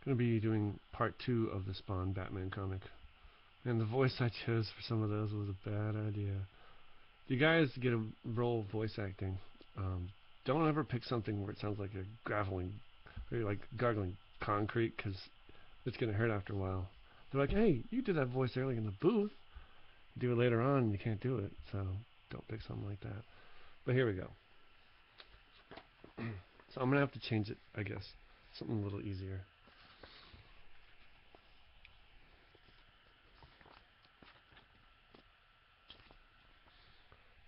Going to be doing part 2 of the Spawn Batman comic. And the voice I chose for some of those was a bad idea. If you guys get a role of voice acting, don't ever pick something where it sounds like a graveling, or like gargling concrete, because it's going to hurt after a while. They're like, hey, you did that voice early in the booth. You do it later on and you can't do it, so don't pick something like that. But here we go. So I'm going to have to change it, I guess. Something a little easier.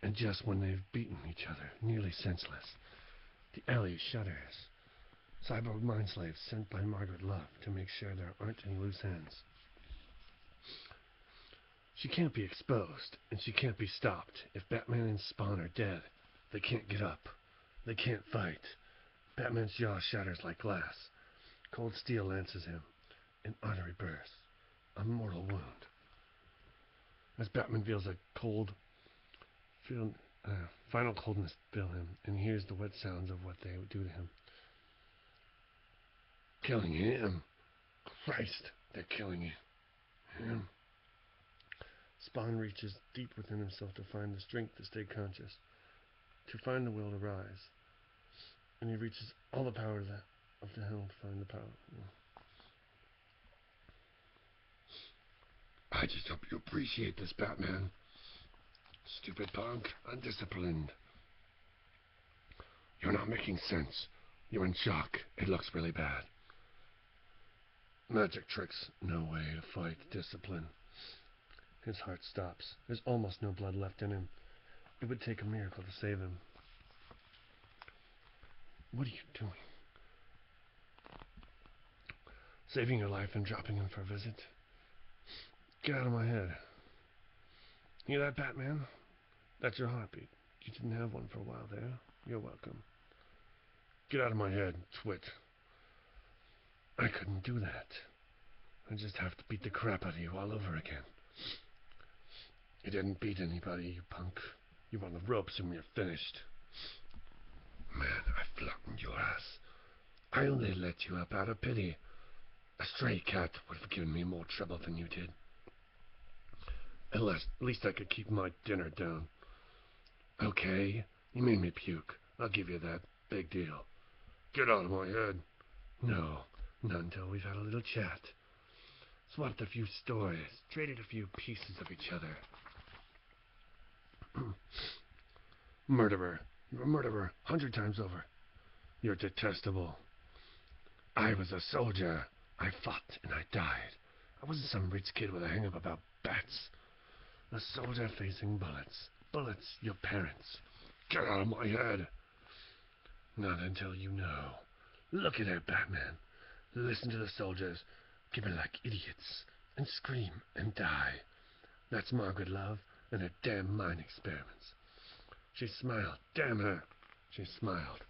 And just when they've beaten each other, nearly senseless, the alley shudders. Cyborg mind slaves sent by Margaret Love to make sure there aren't any loose ends. She can't be exposed, and she can't be stopped. If Batman and Spawn are dead, they can't get up. They can't fight. Batman's jaw shatters like glass. Cold steel lances him. An artery bursts. A mortal wound. As Batman feels a final coldness fill him, and hears the wet sounds of what they would do to him. Killing him. Christ, they're killing him. Spawn reaches deep within himself to find the strength to stay conscious, to find the will to rise. And he reaches all the power of the helm to find the power. I just hope you appreciate this, Batman. Stupid punk, undisciplined. You're not making sense. You're in shock. It looks really bad. Magic tricks, no way to fight discipline. His heart stops. There's almost no blood left in him. It would take a miracle to save him. What are you doing? Saving your life and dropping him for a visit? Get out of my head. Hear that, Batman? That's your heartbeat. You didn't have one for a while there. You're welcome. Get out of my head, twit. I couldn't do that. I just have to beat the crap out of you all over again. You didn't beat anybody, you punk. You were on the ropes and we're finished. Man, I flattened your ass. I only let you up out of pity. A stray cat would have given me more trouble than you did. At least I could keep my dinner down. Okay, you made me puke. I'll give you that. Big deal. Get out of my head. No, not until we've had a little chat. Swapped a few stories. Traded a few pieces of each other. Murderer. You're a murderer 100 times over. You're detestable. I was a soldier. I fought and I died. I wasn't some rich kid with a hang-up about bats. A soldier facing bullets. Bullets, your parents. Get out of my head. Not until you know. Look at her, Batman. Listen to the soldiers. Give it like idiots. And scream and die. That's Margaret Love and her damn mind experiments. She smiled. Damn her. She smiled.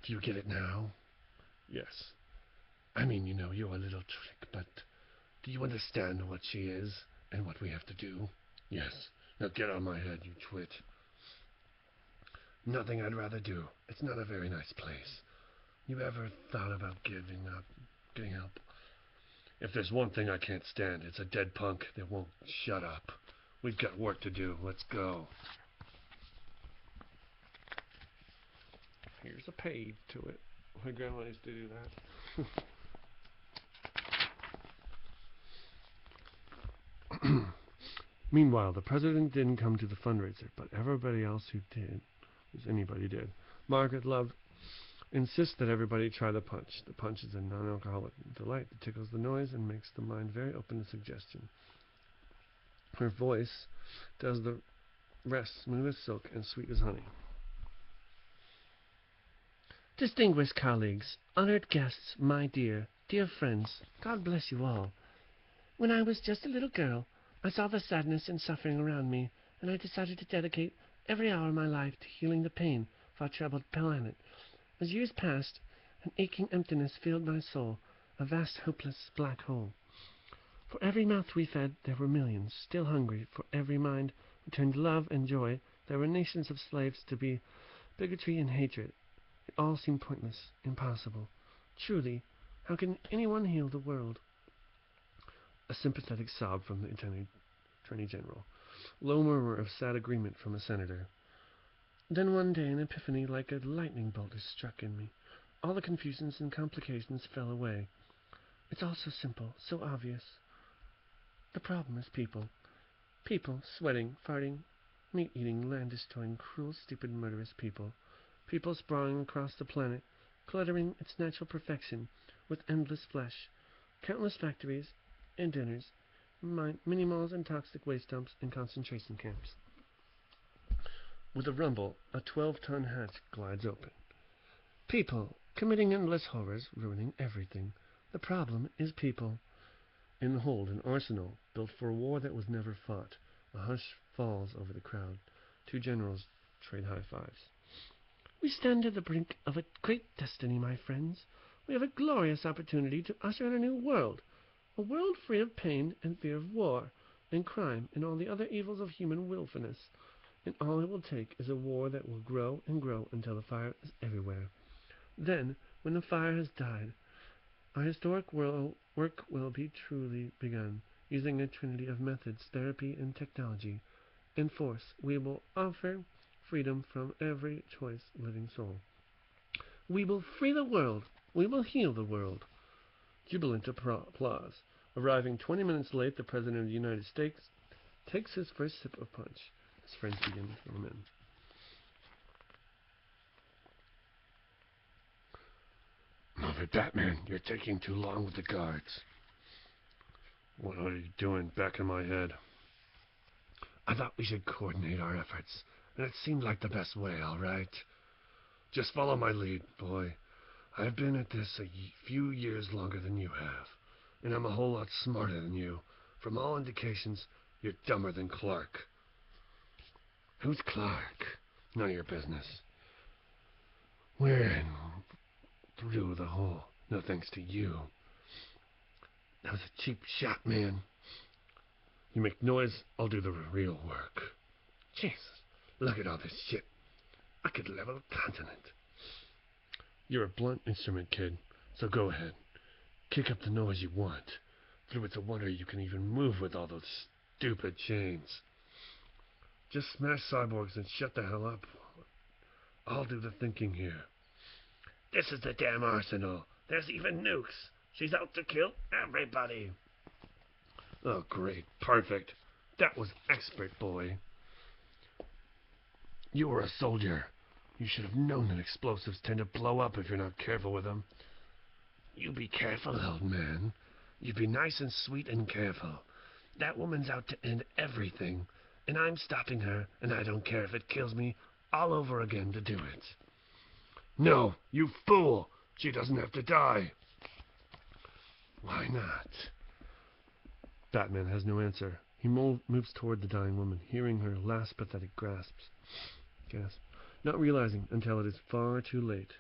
Do you get it now? Yes. I mean, you know, you're a little trick, but do you understand what she is and what we have to do? Yes. Now get out of my head, you twit. Nothing I'd rather do. It's not a very nice place. You ever thought about giving up? Getting help? If there's one thing I can't stand, it's a dead punk that won't shut up. We've got work to do. Let's go. Here's a page to it. My grandma used to do that. Meanwhile, the president didn't come to the fundraiser, but everybody else who did, if anybody did. Margaret Love insists that everybody try the punch. The punch is a non-alcoholic delight that tickles the noise and makes the mind very open to suggestion. Her voice does the rest, smooth as silk and sweet as honey. Distinguished colleagues, honored guests, my dear, dear friends, God bless you all. When I was just a little girl, I saw the sadness and suffering around me, and I decided to dedicate every hour of my life to healing the pain of our troubled planet. As years passed, an aching emptiness filled my soul, a vast, hopeless black hole. For every mouth we fed, there were millions, still hungry. For every mind returned love and joy, there were nations of slaves to be bigotry and hatred. It all seemed pointless, impossible. Truly, How can anyone heal the world? A sympathetic sob from the Attorney General. Low murmur of sad agreement from a senator. Then one day an epiphany like a lightning bolt is struck in me. All the confusions and complications fell away. It's all so simple, so obvious. The problem is people. People, sweating, farting, meat-eating, land-destroying, cruel, stupid, murderous people. People sprawling across the planet, cluttering its natural perfection with endless flesh, countless factories and dinners, mini-malls and toxic waste dumps and concentration camps. With a rumble, a 12-ton hatch glides open. People, committing endless horrors, ruining everything. The problem is people. In the hold, an arsenal, built for a war that was never fought. A hush falls over the crowd. Two generals trade high fives. We stand at the brink of a great destiny, my friends. We have a glorious opportunity to usher in a new world. A world free of pain and fear of war, and crime, and all the other evils of human willfulness. And all it will take is a war that will grow and grow until the fire is everywhere. Then, when the fire has died, our historic work will be truly begun. Using a trinity of methods, therapy and technology, and force, we will offer freedom from every choice living soul. We will free the world. We will heal the world. Jubilant applause. Arriving 20 minutes late, the President of the United States takes his first sip of punch. His friends begin to form in. Move it, Batman. You're taking too long with the guards. What are you doing back in my head? I thought we should coordinate our efforts, and it seemed like the best way, all right? Just follow my lead, boy. I've been at this a few years longer than you have, and I'm a whole lot smarter than you. From all indications, you're dumber than Clark. Who's Clark? None of your business. We're in through the hole, no thanks to you. That was a cheap shot, man. You make noise, I'll do the real work. Jesus, look at all this shit. I could level a continent. You're a blunt instrument, kid, so go ahead. Kick up the noise you want. Through it's a wonder you can even move with all those stupid chains. Just smash cyborgs and shut the hell up. I'll do the thinking here. This is the damn arsenal. There's even nukes. She's out to kill everybody. Oh, great. Perfect. That was expert, boy. You were a soldier. You should have known that explosives tend to blow up if you're not careful with them. You be careful, old man. You be nice and sweet and careful. That woman's out to end everything, and I'm stopping her, and I don't care if it kills me all over again to do it. No, you fool! She doesn't have to die. Why not? Batman has no answer. He moves toward the dying woman, hearing her last pathetic gasp, not realizing until it is far too late.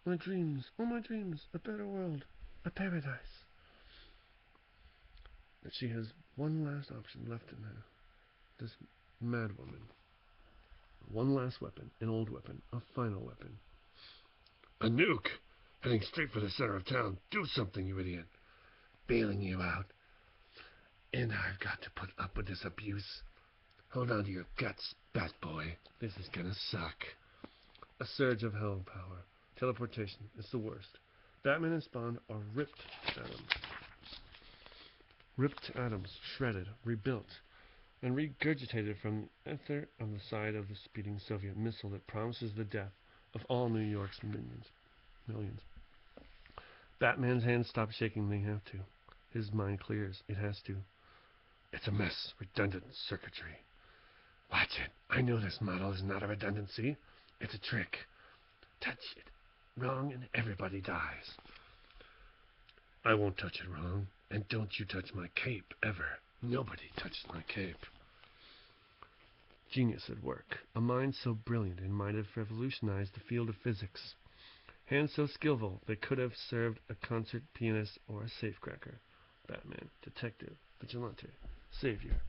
My dreams, all my dreams, a better world, a paradise. That she has one last option left in her. This mad woman. One last weapon, an old weapon, a final weapon. A nuke! Heading straight for the center of town. Do something, you idiot. Bailing you out. And I've got to put up with this abuse. Hold on to your guts, bat boy. This is gonna suck. A surge of hell power. Teleportation is the worst. Batman and Spawn are ripped atoms. Ripped atoms, shredded, rebuilt, and regurgitated from the ether on the side of the speeding Soviet missile that promises the death of all New York's millions. Batman's hands stop shaking. They have to. His mind clears. It has to. It's a mess. Redundant circuitry. Watch it. I know this model is not a redundancy. It's a trick. Touch it wrong and everybody dies. I won't touch it wrong. And don't you touch my cape, ever. Nobody touches my cape. Genius at work. A mind so brilliant it might have revolutionized the field of physics. Hands so skillful they could have served a concert pianist or a safecracker. Batman, detective, vigilante, savior.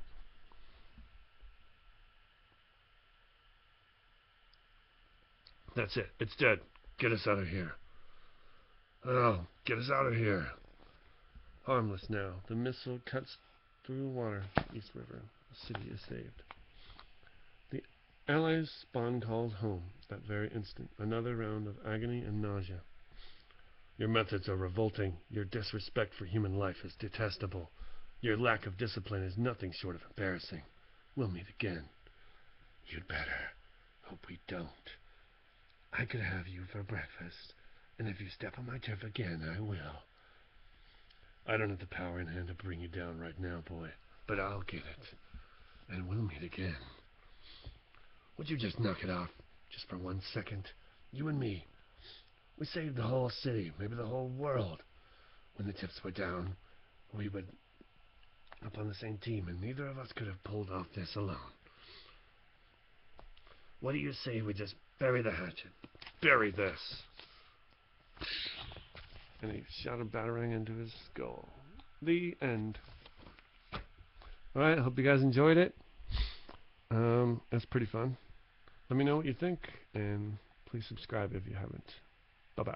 That's it. It's dead. Get us out of here. Oh, get us out of here. Harmless now. The missile cuts through water. East River. The city is saved. The Allies spawn calls home. That very instant. Another round of agony and nausea. Your methods are revolting. Your disrespect for human life is detestable. Your lack of discipline is nothing short of embarrassing. We'll meet again. You'd better. Hope we don't. I could have you for breakfast, and if you step on my turf again, I will. I don't have the power in hand to bring you down right now, boy, but I'll get it, and we'll meet again. Would you just knock it off, just for 1 second? You and me. We saved the whole city, maybe the whole world. When the chips were down, we were up on the same team, and neither of us could have pulled off this alone. What do you say we just bury the hatchet? Bury this. And he shot a batarang into his skull. The end. Alright, I hope you guys enjoyed it. That's pretty fun. Let me know what you think, and please subscribe if you haven't. Bye-bye.